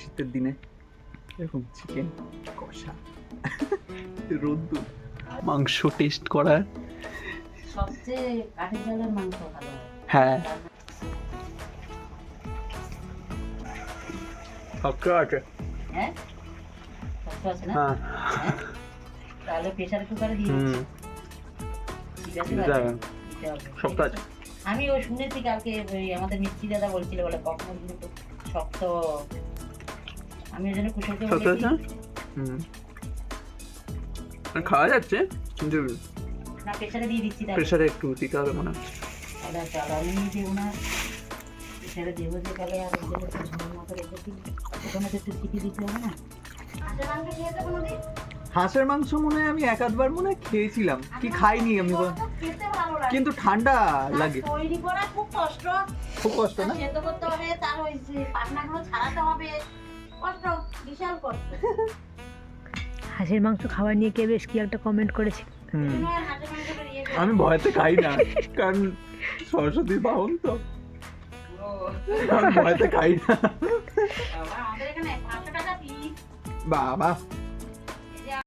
শীতের দিনে এরকম চিকেন কষা রোদ্দুর মাংস টেস্ট করার সবচেয়ে কাঠের জালের মাংস ভালো। হ্যাঁ শক্ত আছে হ্যাঁ শক্ত আছে না? হ্যাঁ তাহলে প্রেসার কুকারে দিয়ে ঠিক আছে শক্ত আছে। আমি ওই শুনেছি কালকে ওই আমাদের মিষ্টি দাদা বলছিল বলে কখনো কিন্তু শক্ত, আমি ওই জন্য কুশলকে বলেছি খাওয়া যাচ্ছে কিন্তু না প্রেসারে দিয়ে দিচ্ছি, প্রেসারে একটু দিতে হবে মনে হয়। তাহলে চাল আমি দেবো না, প্রেসারে দেবো যে তাহলে আর ঝোলের মতো রেখেছি, ওখানে তো একটু সিটি দিতে হবে না। হাঁসের মাংস মনে হয় আমি এক আধবার মনে হয় খেয়েছিলাম, কি খাইনি আমি, কিন্তু ঠান্ডা লাগে, তৈরি করা খুব কষ্ট, খুব কষ্ট না? সেদ্ধ করতে হবে, তার ওই পাখনাগুলো ছাড়াতে হবে, কষ্ট, বিশাল কষ্ট। হাঁসের মাংস খাওয়া নিয়ে কে বেশ কি একটা কমেন্ট করেছে। আমি ভয়তে খাই না, কারণ সরস্বতীর বাহন তো, আমি ভয়তে খাই না। আমাদের এখানে 500 টাকা পিস। বাবা